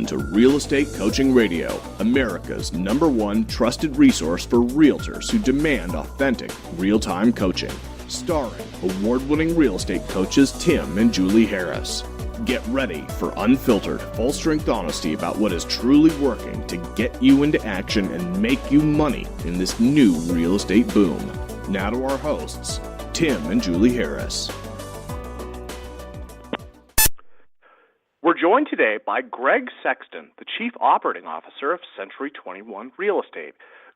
Welcome to Real Estate Coaching Radio, America's #1 trusted resource for realtors who demand authentic, real-time coaching. Starring award-winning real estate coaches Tim and Julie Harris. Get ready for unfiltered, full-strength honesty about what is truly working to get you into action and make you money in this new real estate boom. Now to our hosts, Tim and Julie Harris. We're joined today by Greg Sexton, the Chief Operating Officer of Century 21 Real Estate.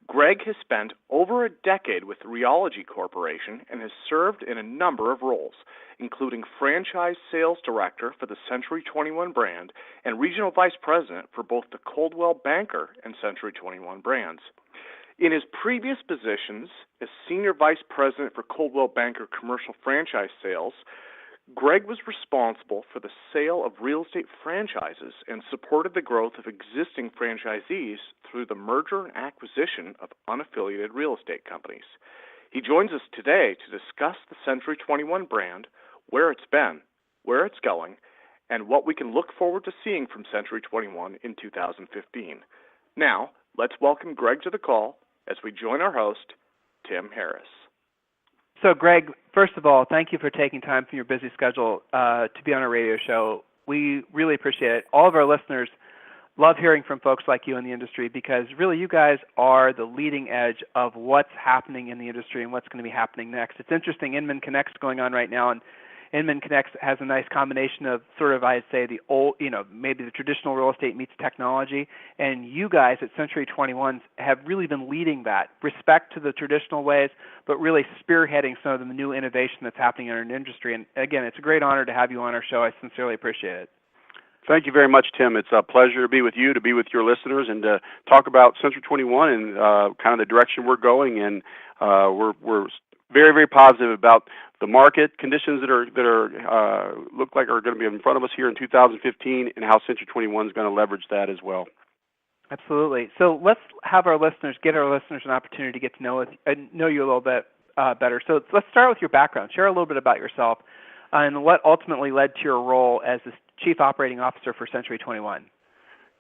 Greg has spent over a decade with the Realogy Corporation and has served in a number of roles, including Franchise Sales Director for the Century 21 brand and Regional Vice President for both the Coldwell Banker and Century 21 brands. In his previous positions as Senior Vice President for Coldwell Banker Commercial Franchise Sales, Greg was responsible for the sale of real estate franchises and supported the growth of existing franchisees through the merger and acquisition of unaffiliated real estate companies. He joins us today to discuss the Century 21 brand, where it's been, where it's going, and what we can look forward to seeing from Century 21 in 2015. Now, let's welcome Greg to the call as we join our host, Tim Harris. So, Greg, first of all, thank you for taking time from your busy schedule to be on our radio show. We really appreciate it. All of our listeners love hearing from folks like you in the industry because really you guys are the leading edge of what's happening in the industry and what's going to be happening next. It's interesting, Inman Connect's going on right now, and Inman Connect has a nice combination of sort of, I'd say, the old, maybe the traditional real estate meets technology, and you guys at Century 21 have really been leading that. Respect to the traditional ways, but really spearheading some of the new innovation that's happening in our industry. And again, it's a great honor to have you on our show. I sincerely appreciate it. Thank you very much, Tim. It's a pleasure to be with you, to be with your listeners, and to talk about Century 21 and kind of the direction we're going. And we're very, very positive about the market conditions that are look like are going to be in front of us here in 2015, and how Century 21 is going to leverage that as well. Absolutely. So let's have our listeners an opportunity to get to know you a little bit better. So let's start with your background. Share a little bit about yourself and what ultimately led to your role as the Chief Operating Officer for Century 21.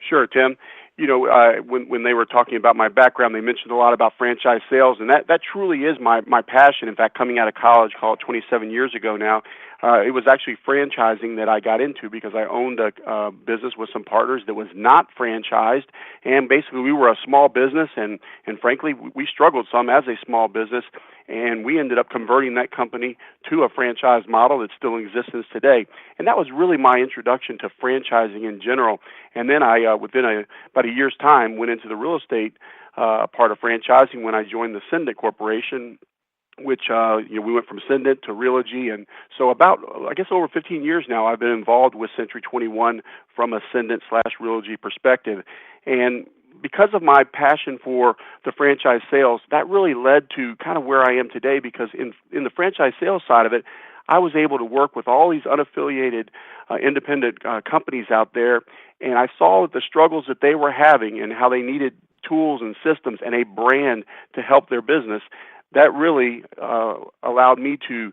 Sure, Tim. When they were talking about my background, they mentioned a lot about franchise sales, and that truly is my passion. In fact, coming out of college, call it 27 years ago now, it was actually franchising that I got into because I owned a business with some partners that was not franchised, and basically we were a small business, and frankly, we struggled some as a small business, and we ended up converting that company to a franchise model that still exists today. And that was really my introduction to franchising in general. And then I, within about a year's time, went into the real estate part of franchising when I joined the Sendit Corporation, which we went from Sendit to Realogy. And so about, I guess, over 15 years now, I've been involved with Century 21 from a Sendit/Realogy perspective. And because of my passion for the franchise sales, that really led to kind of where I am today, because in the franchise sales side of it, I was able to work with all these unaffiliated independent companies out there, and I saw the struggles that they were having and how they needed tools and systems and a brand to help their business. That really allowed me to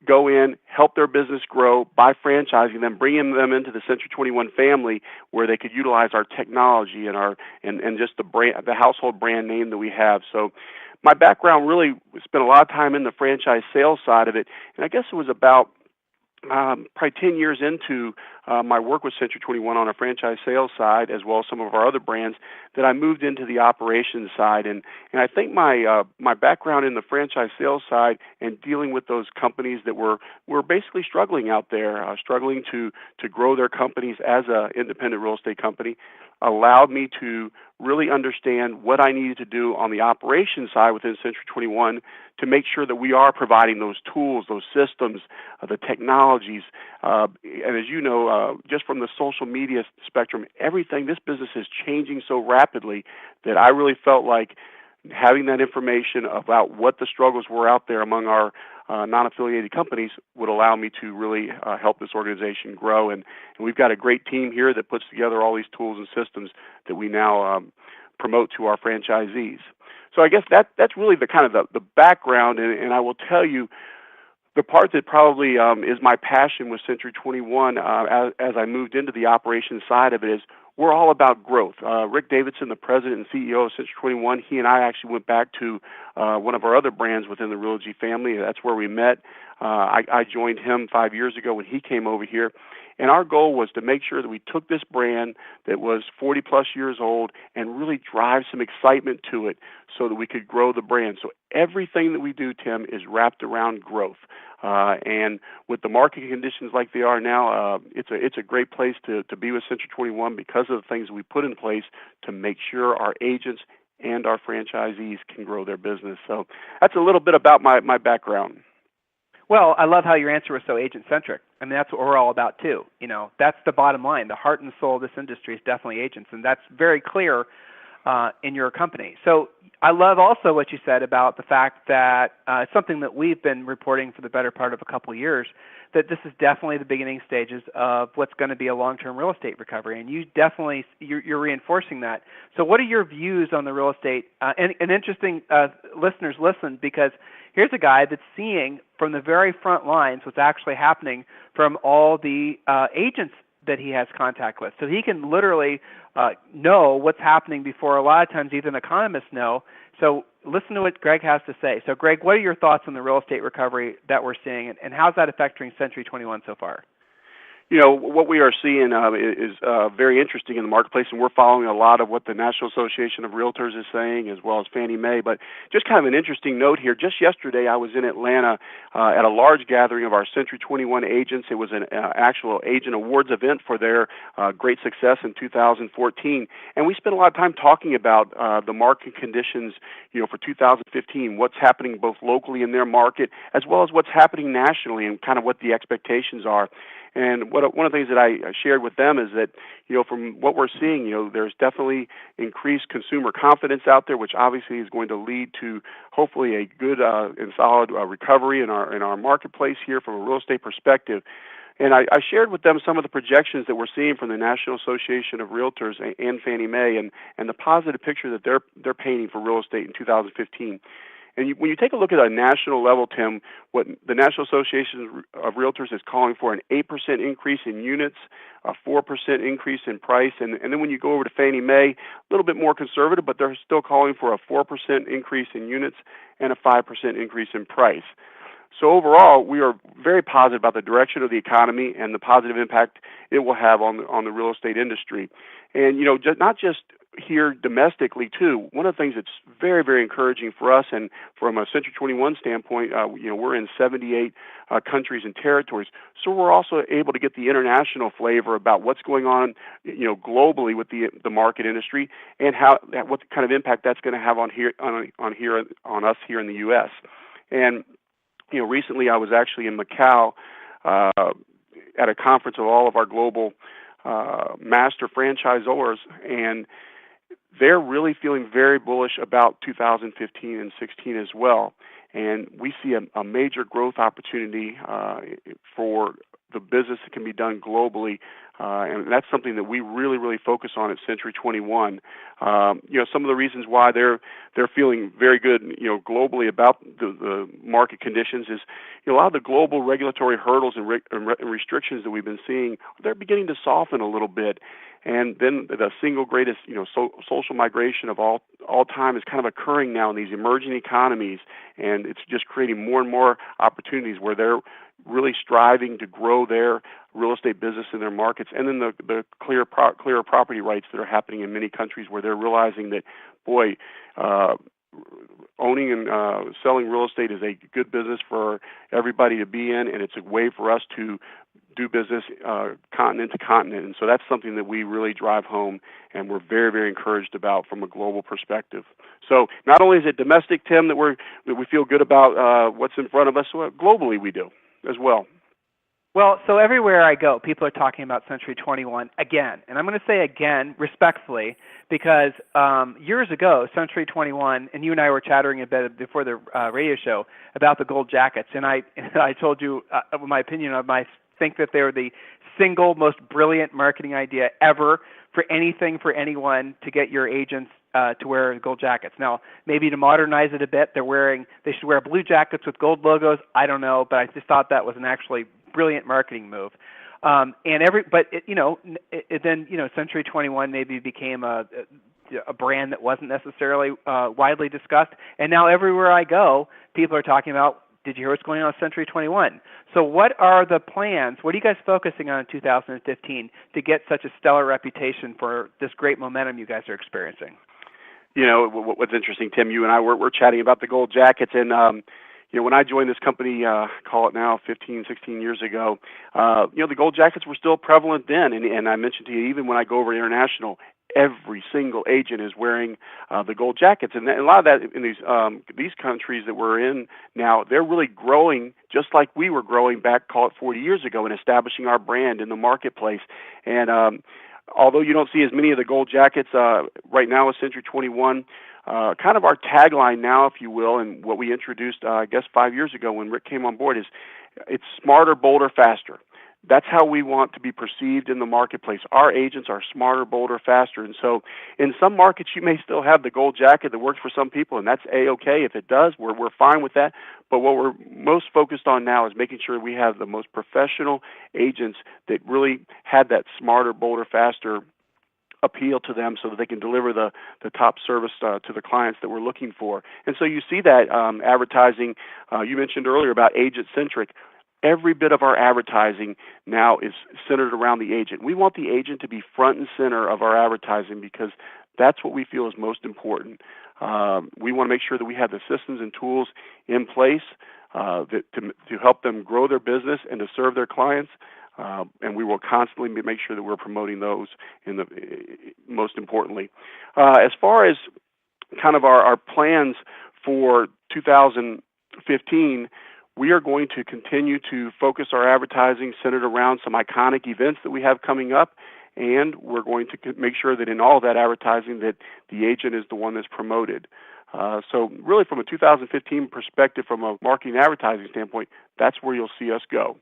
go in, help their business grow by franchising them, bringing them into the Century 21 family, where they could utilize our technology and just the household brand name that we have. So my background really spent a lot of time in the franchise sales side of it, and I guess it was about probably 10 years into my work with Century 21 on a franchise sales side, as well as some of our other brands, that I moved into the operations side. And I think my background in the franchise sales side and dealing with those companies that were basically struggling out there, struggling to grow their companies as an independent real estate company, allowed me to really understand what I needed to do on the operations side within Century 21 to make sure that we are providing those tools, those systems, the technologies. And as you know, just from the social media spectrum, this business is changing so rapidly that I really felt like having that information about what the struggles were out there among our non-affiliated companies would allow me to really help this organization grow. And we've got a great team here that puts together all these tools and systems that we now promote to our franchisees. So I guess that's really the kind of the background, and I will tell you, the part that probably is my passion with Century 21 as I moved into the operations side of it is we're all about growth. Rick Davidson, the president and CEO of Century 21, he and I actually went back to one of our other brands within the Realogy family. That's where we met. I joined him 5 years ago when he came over here. And our goal was to make sure that we took this brand that was 40-plus years old and really drive some excitement to it so that we could grow the brand. So everything that we do, Tim, is wrapped around growth. And with the market conditions like they are now, it's a great place to be with Century 21 because of the things we put in place to make sure our agents and our franchisees can grow their business. So that's a little bit about my background. Well, I love how your answer was so agent-centric. I mean, that's what we're all about, too. That's the bottom line. The heart and soul of this industry is definitely agents, and that's very clear in your company. So I love also what you said about the fact that it's something that we've been reporting for the better part of a couple of years, that this is definitely the beginning stages of what's going to be a long-term real estate recovery, and you're reinforcing that. So what are your views on the real estate? And interesting, listeners, listen, because here's a guy that's seeing from the very front lines what's actually happening from all the agents that he has contact with. So he can literally know what's happening before a lot of times even economists know. So listen to what Greg has to say. So Greg, what are your thoughts on the real estate recovery that we're seeing, and how's that affecting Century 21 so far? What we are seeing is very interesting in the marketplace, and we're following a lot of what the National Association of Realtors is saying, as well as Fannie Mae. But just kind of an interesting note here. Just yesterday, I was in Atlanta at a large gathering of our Century 21 agents. It was an actual agent awards event for their great success in 2014. And we spent a lot of time talking about the market conditions, for 2015, what's happening both locally in their market, as well as what's happening nationally and kind of what the expectations are. And one of the things that I shared with them is that, from what we're seeing, there's definitely increased consumer confidence out there, which obviously is going to lead to hopefully a good and solid recovery in our marketplace here from a real estate perspective. And I shared with them some of the projections that we're seeing from the National Association of Realtors and Fannie Mae and the positive picture that they're painting for real estate in 2015. And when you take a look at a national level, Tim, what the National Association of Realtors is calling for an 8% increase in units, a 4% increase in price, and then when you go over to Fannie Mae, a little bit more conservative, but they're still calling for a 4% increase in units and a 5% increase in price. So overall, we are very positive about the direction of the economy and the positive impact it will have on the real estate industry. And, not just here domestically too. One of the things that's very, very encouraging for us, and from a Century 21 standpoint, we're in 78 countries and territories, so we're also able to get the international flavor about what's going on, globally with the market industry and what kind of impact that's going to have on us here in the U.S. And recently I was actually in Macau at a conference of all of our global master franchisors, and they're really feeling very bullish about 2015 and 16 as well. And we see a major growth opportunity for the business that can be done globally, and that's something that we really, really focus on at Century 21. Some of the reasons why they're feeling very good, globally about the market conditions is, a lot of the global regulatory hurdles and restrictions that we've been seeing, they're beginning to soften a little bit. And then the single greatest, social migration of all time is kind of occurring now in these emerging economies, and it's just creating more and more opportunities where they're really striving to grow their real estate business in their markets. And then the clearer property rights that are happening in many countries where they're realizing that, owning and selling real estate is a good business for everybody to be in, and it's a way for us to do business continent to continent. And so that's something that we really drive home, and we're very, very encouraged about from a global perspective. So not only is it domestic, Tim, that we feel good about what's in front of us, globally we do as well. Well, so everywhere I go, people are talking about Century 21 again. And I'm going to say again, respectfully, because years ago, Century 21, and you and I were chattering a bit before the radio show about the gold jackets. And I told you my opinion of I think that they're the single most brilliant marketing idea ever for anything, for anyone to get your agents to wear gold jackets. Now, maybe to modernize it a bit, they should wear blue jackets with gold logos. I don't know, but I just thought that was an actually brilliant marketing move. Then Century 21 maybe became a brand that wasn't necessarily widely discussed, and now everywhere I go, people are talking about, did you hear what's going on with Century 21? So what are the plans? What are you guys focusing on in 2015 to get such a stellar reputation for this great momentum you guys are experiencing? What's interesting, Tim, you and I we're chatting about the gold jackets, and when I joined this company, call it now 15, 16 years ago, the gold jackets were still prevalent then, and I mentioned to you, even when I go over international, every single agent is wearing the gold jackets, and a lot of that in these countries that we're in now, they're really growing just like we were growing back, call it 40 years ago, and establishing our brand in the marketplace. And although you don't see as many of the gold jackets right now with Century 21, kind of our tagline now, if you will, and what we introduced, I guess 5 years ago when Rick came on board, is it's smarter, bolder, faster. That's how we want to be perceived in the marketplace. Our agents are smarter, bolder, faster. And so in some markets, you may still have the gold jacket that works for some people, and that's A-okay. If it does, we're fine with that. But what we're most focused on now is making sure we have the most professional agents that really had that smarter, bolder, faster appeal to them so that they can deliver the top service to the clients that we're looking for. And so you see that advertising, you mentioned earlier about agent-centric. Every bit of our advertising now is centered around the agent. We want the agent to be front and center of our advertising because that's what we feel is most important. We want to make sure that we have the systems and tools in place to help them grow their business and to serve their clients. And we will constantly make sure that we're promoting those most importantly. As far as kind of our plans for 2015, we are going to continue to focus our advertising centered around some iconic events that we have coming up, and we're going to make sure that in all of that advertising that the agent is the one that's promoted. So really from a 2015 perspective, from a marketing advertising standpoint, that's where you'll see us go.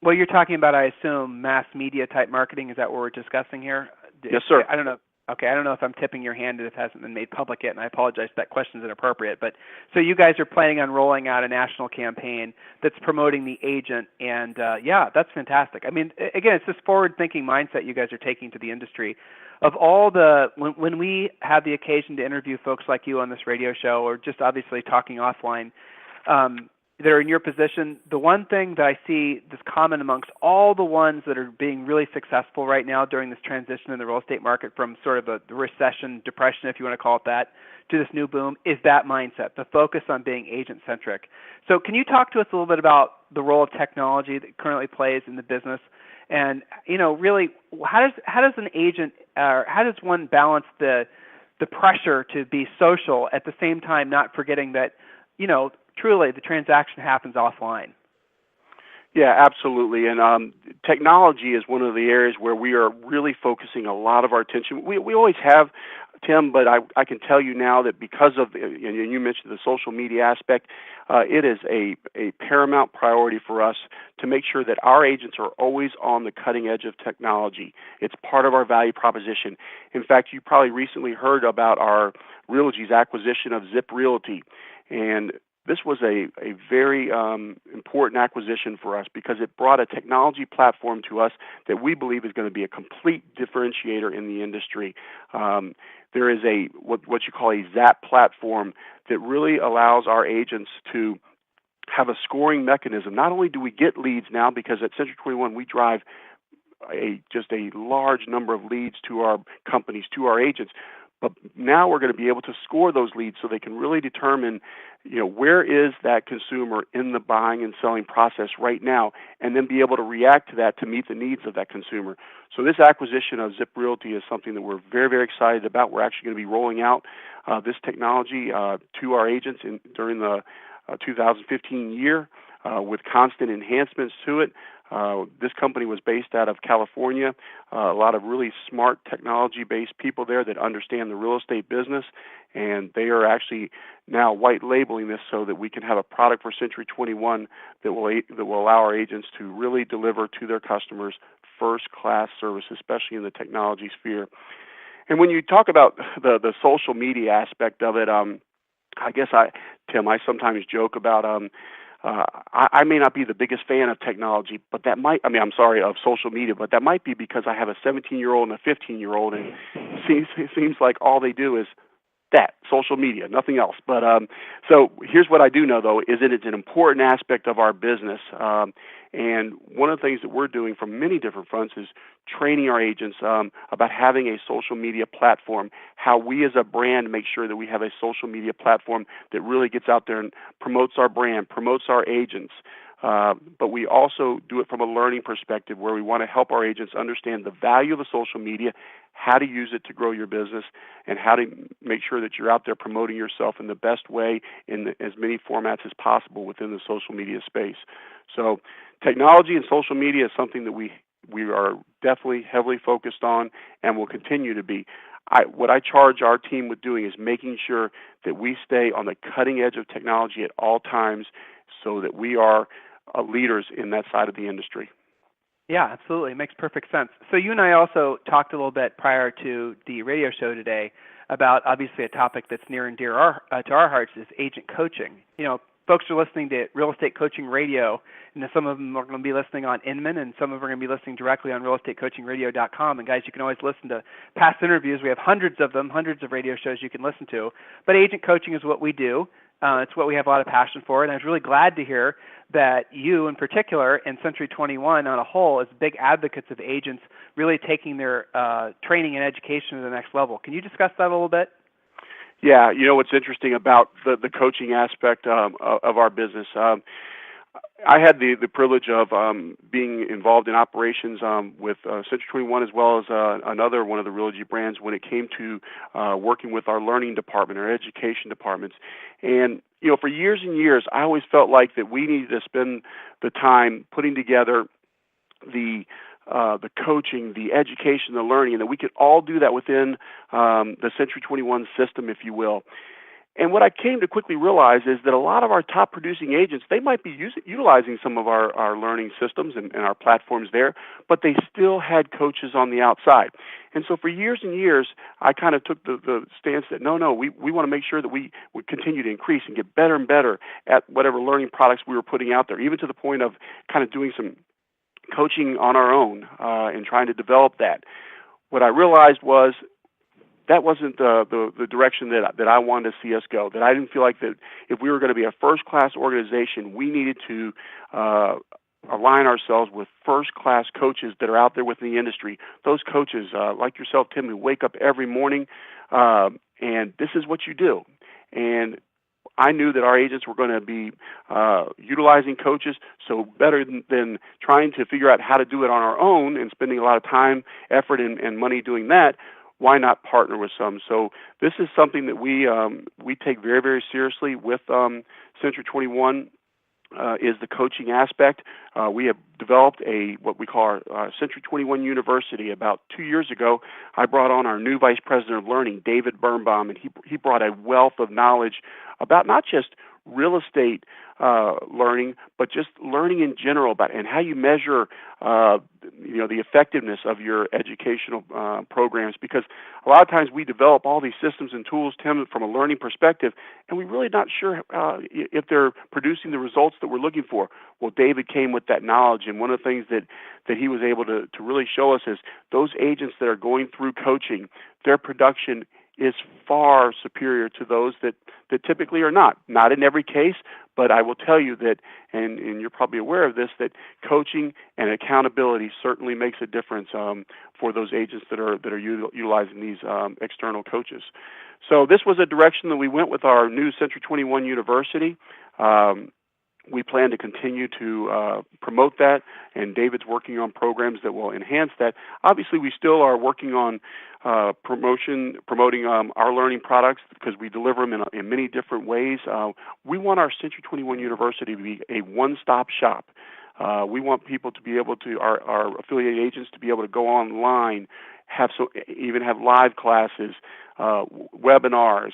Well, you're talking about, I assume, mass media type marketing. Is that what we're discussing here? Yes, sir. I don't know. Okay, I don't know if I'm tipping your hand if it hasn't been made public yet, and I apologize if that question is inappropriate. But so you guys are planning on rolling out a national campaign that's promoting the agent, and yeah, that's fantastic. I mean, again, it's this forward-thinking mindset you guys are taking to the industry. Of all when we have the occasion to interview folks like you on this radio show, or just obviously talking offline, that are in your position, the one thing that I see that's common amongst all the ones that are being really successful right now during this transition in the real estate market from sort of a recession, depression, if you want to call it that, to this new boom, is that mindset, the focus on being agent-centric. So can you talk to us a little bit about the role of technology that currently plays in the business? And, really, how does an agent, how does one balance the pressure to be social at the same time not forgetting that, truly, the transaction happens offline? Yeah, absolutely. And technology is one of the areas where we are really focusing a lot of our attention. We always have, Tim, but I can tell you now that because of, and you mentioned the social media aspect, it is a paramount priority for us to make sure that our agents are always on the cutting edge of technology. It's part of our value proposition. In fact, you probably recently heard about our Realogy's acquisition of Zip Realty. And this was a very important acquisition for us because it brought a technology platform to us that we believe is going to be a complete differentiator in the industry. There is what you call a Sap Platform that really allows our agents to have a scoring mechanism. Not only do we get leads now, because at Century 21 we drive just a large number of leads to our companies, to our agents, but now we're going to be able to score those leads so they can really determine, where is that consumer in the buying and selling process right now, and then be able to react to that to meet the needs of that consumer. So this acquisition of Zip Realty is something that we're very, very excited about. We're actually going to be rolling out this technology to our agents during the 2015 year with constant enhancements to it. This company was based out of California. A lot of really smart technology-based people there that understand the real estate business, and they are actually now white labeling this so that we can have a product for Century 21 that will allow our agents to really deliver to their customers first-class service, especially in the technology sphere. And when you talk about the social media aspect of it, I guess Tim, I sometimes joke about I may not be the biggest fan of technology, but that might, of social media, but that might be because I have a 17-year-old and a 15-year-old, and it seems like all they do is that, social media, nothing else. But so here's what I do know, though, is that it's an important aspect of our business. And one of the things that we're doing from many different fronts is training our agents about having a social media platform, how we as a brand make sure that we have a social media platform that really gets out there and promotes our brand, promotes our agents. But we also do it from a learning perspective where we want to help our agents understand the value of a social media, how to use it to grow your business, and how to make sure that you're out there promoting yourself in the best way in as many formats as possible within the social media space. So technology and social media is something that we are definitely heavily focused on and will continue to be. What I charge our team with doing is making sure that we stay on the cutting edge of technology at all times so that we are leaders in that side of the industry. Yeah, absolutely. It makes perfect sense. So you and I also talked a little bit prior to the radio show today about obviously a topic that's near and dear to our hearts is agent coaching. You know, folks are listening to Real Estate Coaching Radio, and some of them are going to be listening on Inman, and some of them are going to be listening directly on realestatecoachingradio.com. And guys, you can always listen to past interviews. We have hundreds of them, hundreds of radio shows you can listen to. But agent coaching is what we do. It's what we have a lot of passion for, and I was really glad to hear that you in particular and Century 21 on a whole as big advocates of agents really taking their training and education to the next level. Can you discuss that a little bit? Yeah, you know what's interesting about the coaching aspect of our business. I had the privilege of being involved in operations with Century 21 as well as another one of the Realogy brands when it came to working with our learning department, our education departments. And, you know, for years and years, I always felt like that we needed to spend the time putting together the coaching, the education, the learning, and that we could all do that within the Century 21 system, if you will. And what I came to quickly realize is that a lot of our top producing agents, they might be utilizing some of our learning systems and our platforms there, but they still had coaches on the outside. And so for years and years, I kind of took the stance that we want to make sure that we would continue to increase and get better and better at whatever learning products we were putting out there, even to the point of kind of doing some coaching on our own and trying to develop that. What I realized was that wasn't the direction that I wanted to see us go, that I didn't feel like that if we were going to be a first-class organization, we needed to align ourselves with first-class coaches that are out there within the industry. Those coaches, like yourself, Tim, who wake up every morning, and this is what you do. And I knew that our agents were going to be utilizing coaches, so better than trying to figure out how to do it on our own and spending a lot of time, effort, and money doing that, why not partner with some? So this is something that we take very, very seriously with Century 21 is the coaching aspect. We have developed what we call our Century 21 University. About 2 years ago, I brought on our new Vice President of Learning, David Birnbaum, and he brought a wealth of knowledge about not just real estate learning, but just learning in general about and how you measure the effectiveness of your educational programs. Because a lot of times we develop all these systems and tools, Tim, from a learning perspective, and we're really not sure if they're producing the results that we're looking for. Well, David came with that knowledge, and one of the things that he was able to really show us is those agents that are going through coaching, their production is far superior to those that typically are not. Not in every case, but I will tell you that, and you're probably aware of this, that coaching and accountability certainly makes a difference for those agents that are utilizing these external coaches. So this was a direction that we went with our new Century 21 University. We plan to continue to promote that, and David's working on programs that will enhance that. Obviously, we still are working on promoting our learning products because we deliver them in many different ways. We want our Century 21 University to be a one-stop shop. We want people to be able to, our affiliate agents to be able to go online, even have live classes, webinars,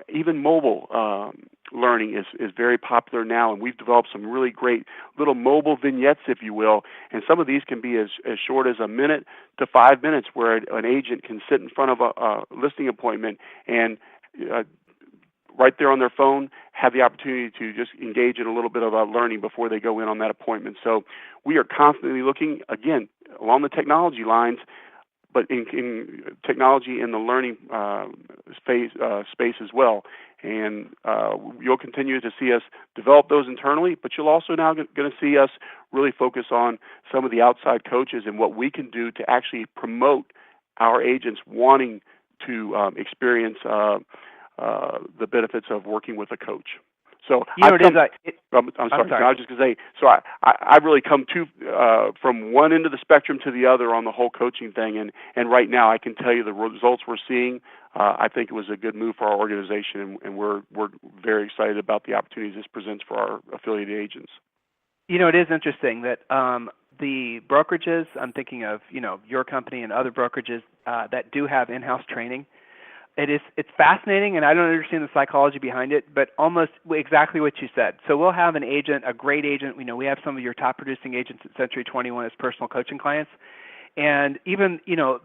even mobile learning is very popular now, and we've developed some really great little mobile vignettes, if you will, and some of these can be as short as a minute to 5 minutes where an agent can sit in front of a listing appointment and right there on their phone, have the opportunity to just engage in a little bit of learning before they go in on that appointment. So we are constantly looking, again, along the technology lines, but in technology in the learning space as well. And you'll continue to see us develop those internally, but you'll also now going to see us really focus on some of the outside coaches and what we can do to actually promote our agents wanting to experience the benefits of working with a coach. So I'm sorry. I was just going to say. So I've really come from one end of the spectrum to the other on the whole coaching thing, and right now I can tell you the results we're seeing. I think it was a good move for our organization, and we're very excited about the opportunities this presents for our affiliated agents. It is interesting that the brokerages, I'm thinking of your company and other brokerages that do have in-house training. It's fascinating, and I don't understand the psychology behind it, but almost exactly what you said. So we'll have an agent, a great agent. We have some of your top producing agents at Century 21 as personal coaching clients, and even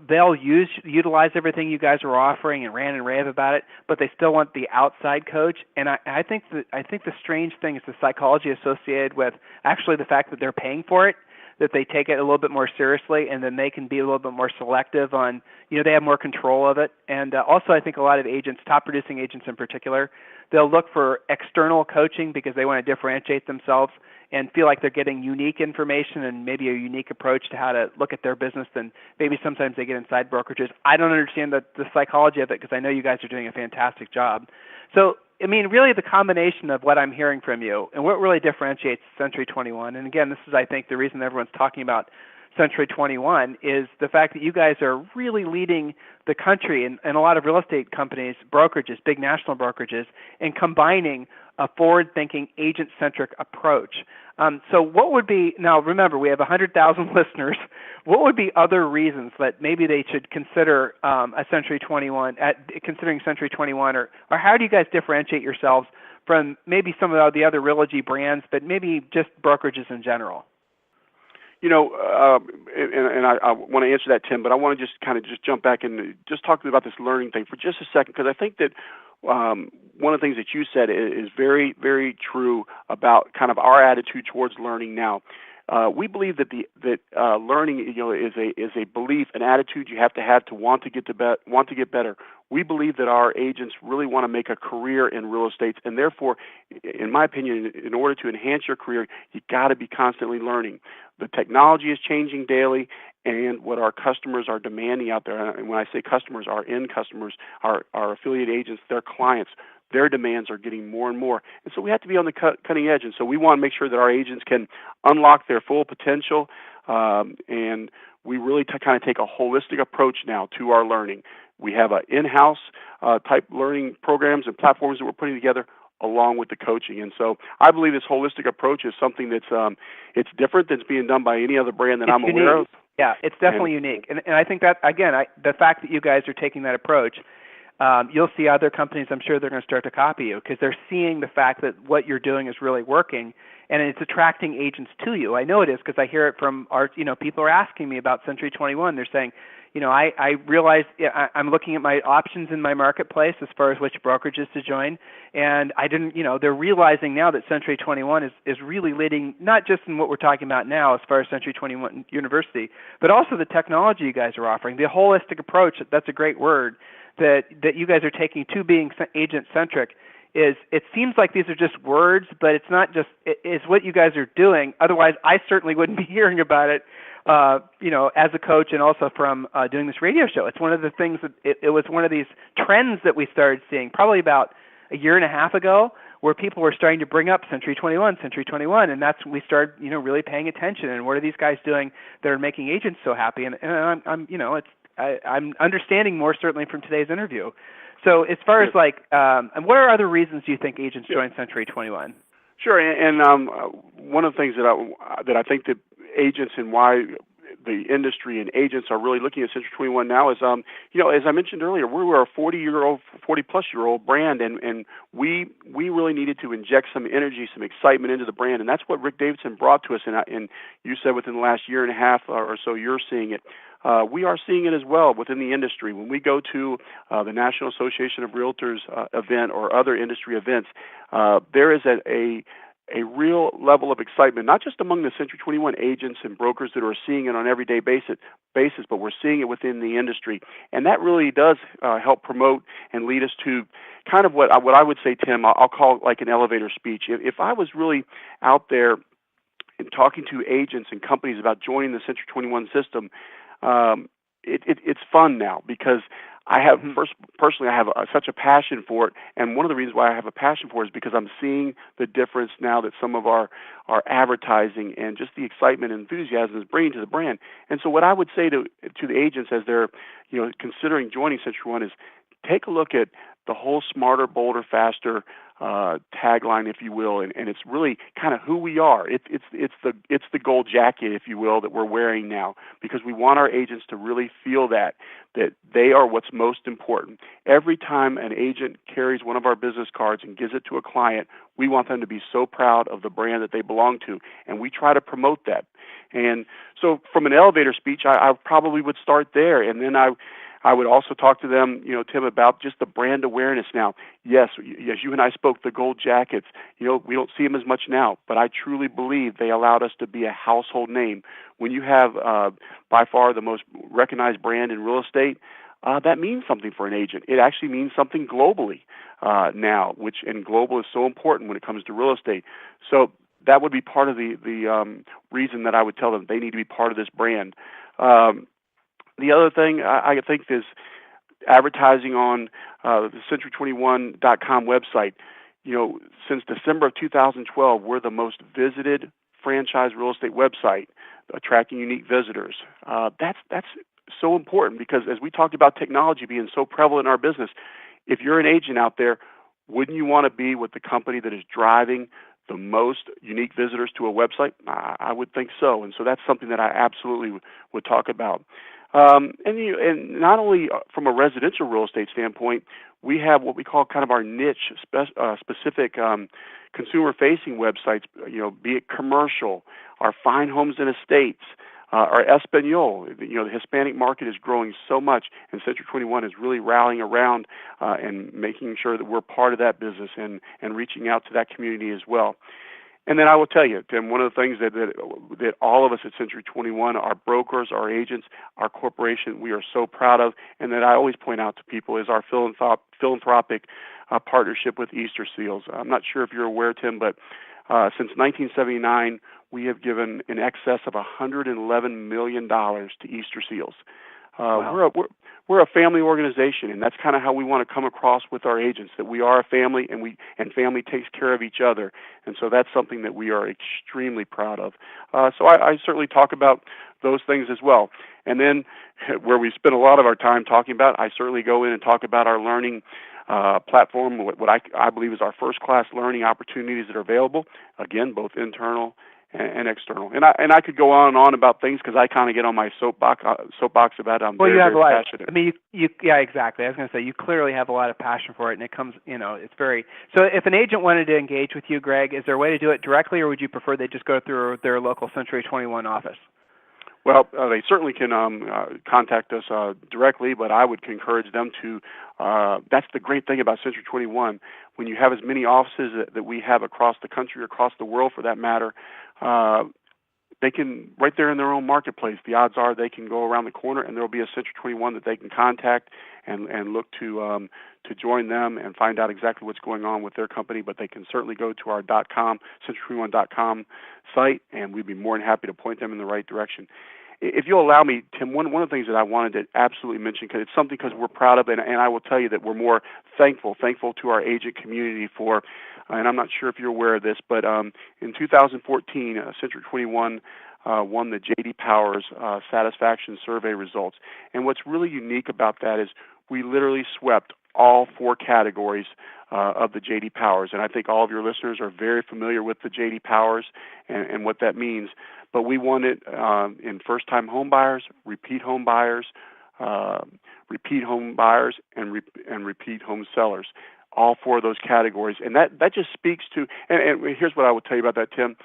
they'll utilize everything you guys are offering and rant and rave about it, but they still want the outside coach. And I think the strange thing is the psychology associated with actually the fact that they're paying for it, that they take it a little bit more seriously, and then they can be a little bit more selective on, they have more control of it. And also I think a lot of agents, top producing agents in particular, they'll look for external coaching because they want to differentiate themselves and feel like they're getting unique information and maybe a unique approach to how to look at their business than maybe sometimes they get inside brokerages. I don't understand the psychology of it because I know you guys are doing a fantastic job. So, really the combination of what I'm hearing from you and what really differentiates Century 21, and again, this is, I think, the reason everyone's talking about Century 21 is the fact that you guys are really leading the country and a lot of real estate companies, brokerages, big national brokerages, in combining a forward-thinking, agent-centric approach. So what would be, now remember, we have 100,000 listeners, what would be other reasons that maybe they should consider considering Century 21, or how do you guys differentiate yourselves from maybe some of the other Realogy brands, but maybe just brokerages in general? And I want to answer that, Tim, but I want to just jump back and just talk about this learning thing for just a second, because I think that one of the things that you said is very, very true about kind of our attitude towards learning now. We believe that learning, is a belief, an attitude you have to want to get better. We believe that our agents really want to make a career in real estate, and therefore, in my opinion, in order to enhance your career, you got to be constantly learning. The technology is changing daily, and what our customers are demanding out there, and when I say customers, our end customers, our affiliate agents, their clients, their demands are getting more and more. And so we have to be on the cutting edge. And so we want to make sure that our agents can unlock their full potential. And we really kind of take a holistic approach now to our learning. We have in-house type learning programs and platforms that we're putting together along with the coaching. And so I believe this holistic approach is something that's it's different than being done by any other brand that I'm aware of. Yeah, it's definitely unique. And I think that, again, the fact that you guys are taking that approach, you'll see other companies, I'm sure they're going to start to copy you because they're seeing the fact that what you're doing is really working, and it's attracting agents to you. I know it is because I hear it from people are asking me about Century 21. They're saying, I realize I'm looking at my options in my marketplace as far as which brokerages to join, and I didn't, they're realizing now that Century 21 is really leading, not just in what we're talking about now as far as Century 21 University, but also the technology you guys are offering, the holistic approach, that's a great word, that you guys are taking to being agent-centric. It seems like these are just words, but it's not just, it's what you guys are doing. Otherwise, I certainly wouldn't be hearing about it, as a coach and also from doing this radio show. It's one of the things that it was one of these trends that we started seeing probably about a year and a half ago, where people were starting to bring up Century 21, and that's when we started, really paying attention. And what are these guys doing that are making agents so happy? And I'm understanding more certainly from today's interview. So as far as and what are other reasons do you think agents join Century 21? Sure, and one of the things that I think that agents and why the industry and agents are really looking at Century 21 now is, as I mentioned earlier, we were a 40-plus-year-old brand, and we really needed to inject some energy, some excitement into the brand, and that's what Rick Davidson brought to us. And you said within the last year and a half or so, you're seeing it. we are seeing it as well within the industry. When we go to the National Association of Realtors event or other industry events, there is a real level of excitement, not just among the Century 21 agents and brokers that are seeing it on an everyday basis, but we're seeing it within the industry. And that really does help promote and lead us to kind of what I would say, Tim, I'll call it like an elevator speech. If I was really out there and talking to agents and companies about joining the Century 21 system, it's fun now because I have personally I have such a passion for it, and one of the reasons why I have a passion for it is because I'm seeing the difference now that some of our advertising and just the excitement and enthusiasm is bringing to the brand. And so what I would say to the agents as they're considering joining Century One is take a look at the whole smarter, bolder, faster tagline, if you will, and it's really kind of who we are. It's the gold jacket, if you will, that we're wearing now, because we want our agents to really feel that they are what's most important. Every time an agent carries one of our business cards and gives it to a client, we want them to be so proud of the brand that they belong to, and we try to promote that. And so from an elevator speech, I probably would start there, and then I would also talk to them, Tim, about just the brand awareness now. Yes, as you and I spoke, the gold jackets, we don't see them as much now, but I truly believe they allowed us to be a household name. When you have by far the most recognized brand in real estate, that means something for an agent. It actually means something globally now, and global is so important when it comes to real estate. So that would be part of the reason that I would tell them they need to be part of this brand. The other thing I think is advertising on the Century21.com website. Since December of 2012, we're the most visited franchise real estate website, attracting unique visitors. That's so important because as we talked about technology being so prevalent in our business, if you're an agent out there, wouldn't you want to be with the company that is driving the most unique visitors to a website? I would think so, and so that's something that I absolutely would talk about. And not only from a residential real estate standpoint, we have what we call kind of our niche specific consumer-facing websites. Be it commercial, our fine homes and estates, our Espanol. The Hispanic market is growing so much, and Century 21 is really rallying around and making sure that we're part of that business and reaching out to that community as well. And then I will tell you, Tim, one of the things that all of us at Century 21, our brokers, our agents, our corporation, we are so proud of, and that I always point out to people is our philanthropic partnership with Easter Seals. I'm not sure if you're aware, Tim, but since 1979, we have given in excess of $111 million to Easter Seals. Wow. We're a family organization, and that's kind of how we want to come across with our agents, that we are a family, and family takes care of each other. And so that's something that we are extremely proud of. So I certainly talk about those things as well. And then where we spend a lot of our time talking about, I certainly go in and talk about our learning platform, what I believe is our first-class learning opportunities that are available, again, both internal and external. And I could go on and on about things because I kind of get on my soapbox about it. I'm very passionate. I mean, yeah, exactly. I was going to say, you clearly have a lot of passion for it, and it comes, it's very... So if an agent wanted to engage with you, Greg, is there a way to do it directly, or would you prefer they just go through their local Century 21 office? Well, they certainly can contact us directly, but I would encourage them to. That's the great thing about Century 21. When you have as many offices that we have across the country, across the world for that matter, they can, right there in their own marketplace, the odds are they can go around the corner and there will be a Century 21 that they can contact and look to join them and find out exactly what's going on with their company. But they can certainly go to our .com, Century21.com site, and we'd be more than happy to point them in the right direction. If you'll allow me, Tim, one of the things that I wanted to absolutely mention, because it's something because we're proud of it, and I will tell you that we're more thankful to our agent community for, and I'm not sure if you're aware of this, but in 2014, Century 21 won the J.D. Powers Satisfaction Survey results. And what's really unique about that is we literally swept all 4 categories of the J.D. Powers. And I think all of your listeners are very familiar with the J.D. Powers and what that means. But we won it in first-time home buyers, repeat home buyers, and repeat home sellers, all 4 of those categories. And that just speaks to, and here's what I would tell you about that, Tim.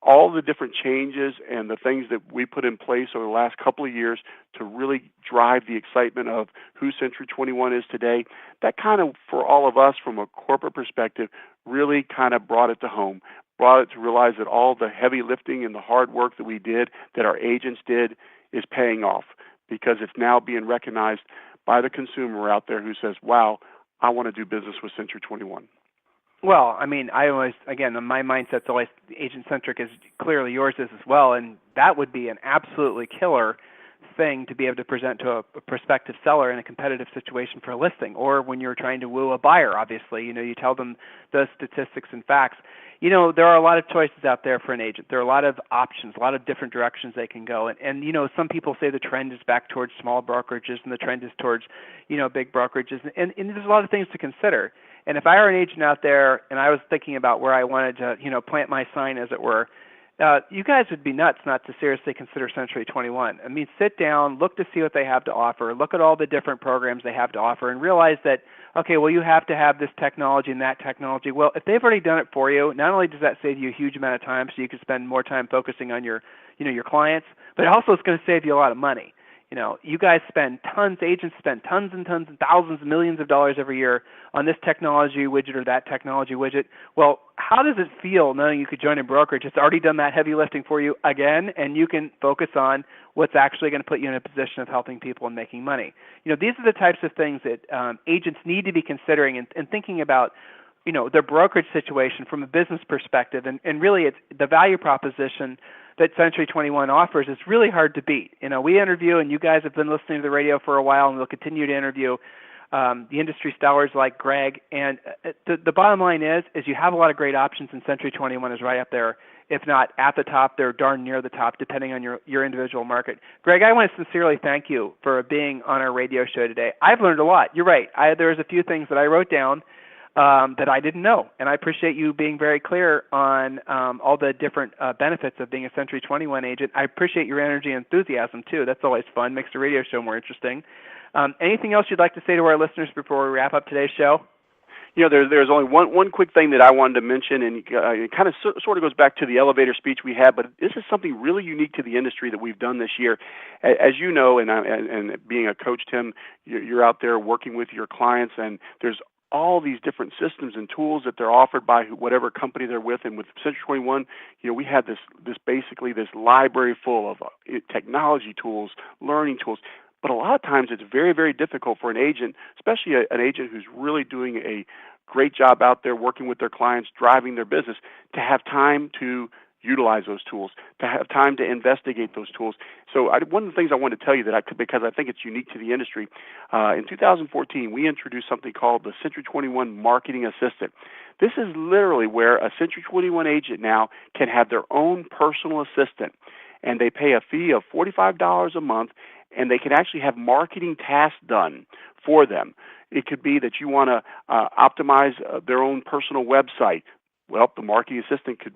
all the different changes and the things that we put in place over the last couple of years to really drive the excitement of who Century 21 is today, that kind of, for all of us from a corporate perspective, really kind of brought it to home, brought it to realize that all the heavy lifting and the hard work that we did, that our agents did, is paying off, because it's now being recognized by the consumer out there who says, wow, I want to do business with Century 21. Well, I mean, I always, again, my mindset's always agent-centric, as clearly yours is as well, and that would be an absolutely killer thing to be able to present to a prospective seller in a competitive situation for a listing, or when you're trying to woo a buyer, obviously. You tell them those statistics and facts. There are a lot of choices out there for an agent. There are a lot of options, a lot of different directions they can go. And some people say the trend is back towards small brokerages and the trend is towards, big brokerages. And there's a lot of things to consider. And if I were an agent out there and I was thinking about where I wanted to, plant my sign, as it were, you guys would be nuts not to seriously consider Century 21. I mean, sit down, look to see what they have to offer, look at all the different programs they have to offer, and realize that, okay, well, you have to have this technology and that technology. Well, if they've already done it for you, not only does that save you a huge amount of time so you can spend more time focusing on your clients, but also it's going to save you a lot of money. You guys spend tons, agents spend tons and tons and thousands of millions of dollars every year on this technology widget or that technology widget. Well, how does it feel knowing you could join a brokerage that's already done that heavy lifting for you again, and you can focus on what's actually going to put you in a position of helping people and making money? These are the types of things that agents need to be considering and thinking about, their brokerage situation from a business perspective. And really, it's the value proposition that Century 21 offers is really hard to beat. We interview, and you guys have been listening to the radio for a while, and we'll continue to interview the industry stars like Greg. And the bottom line is you have a lot of great options, and Century 21 is right up there. If not at the top, they're darn near the top, depending on your individual market. Greg, I want to sincerely thank you for being on our radio show today. I've learned a lot. You're right. There's a few things that I wrote down that I didn't know, and I appreciate you being very clear on all the different benefits of being a Century 21 agent. I appreciate your energy and enthusiasm, too. That's always fun, makes the radio show more interesting. Anything else you'd like to say to our listeners before we wrap up today's show? There's only one quick thing that I wanted to mention, and it kind of sort of goes back to the elevator speech we had, but this is something really unique to the industry that we've done this year. As you know, and being a coach, Tim, you're out there working with your clients, and there's all these different systems and tools that they're offered by whatever company they're with. And with Century 21, we had this library full of technology tools, learning tools. But a lot of times it's very, very difficult for an agent, especially an agent who's really doing a great job out there working with their clients, driving their business, to have time to utilize those tools, to have time to investigate those tools. So one of the things I wanted to tell you because I think it's unique to the industry, in 2014, we introduced something called the Century 21 Marketing Assistant. This is literally where a Century 21 agent now can have their own personal assistant, and they pay a fee of $45 a month, and they can actually have marketing tasks done for them. It could be that you want to optimize their own personal website. Well, the marketing assistant could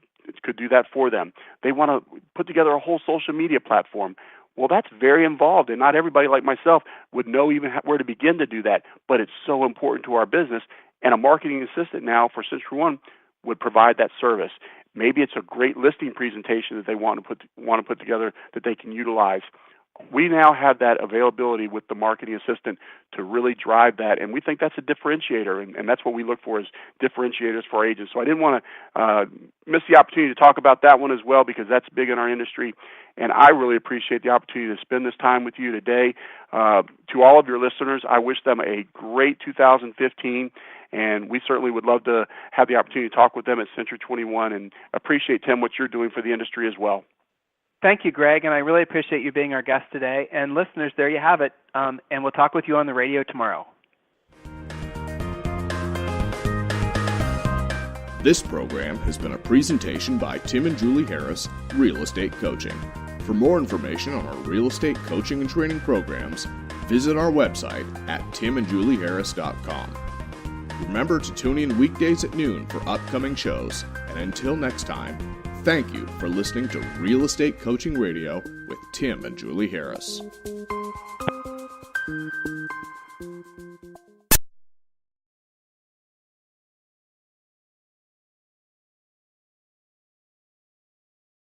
do that for them. They want to put together a whole social media platform. Well, that's very involved, and not everybody like myself would know even where to begin to do that, but it's so important to our business, and a marketing assistant now for Century One would provide that service. Maybe it's a great listing presentation that they want to put together that they can utilize. We now have that availability with the marketing assistant to really drive that, and we think that's a differentiator, and that's what we look for as differentiators for our agents. So I didn't want to miss the opportunity to talk about that one as well, because that's big in our industry, and I really appreciate the opportunity to spend this time with you today. To all of your listeners, I wish them a great 2015, and we certainly would love to have the opportunity to talk with them at Century 21, and appreciate, Tim, what you're doing for the industry as well. Thank you, Greg, and I really appreciate you being our guest today. And listeners, there you have it, and we'll talk with you on the radio tomorrow. This program has been a presentation by Tim and Julie Harris, Real Estate Coaching. For more information on our real estate coaching and training programs, visit our website at timandjulieharris.com. Remember to tune in weekdays at noon for upcoming shows, and until next time, thank you for listening to Real Estate Coaching Radio with Tim and Julie Harris.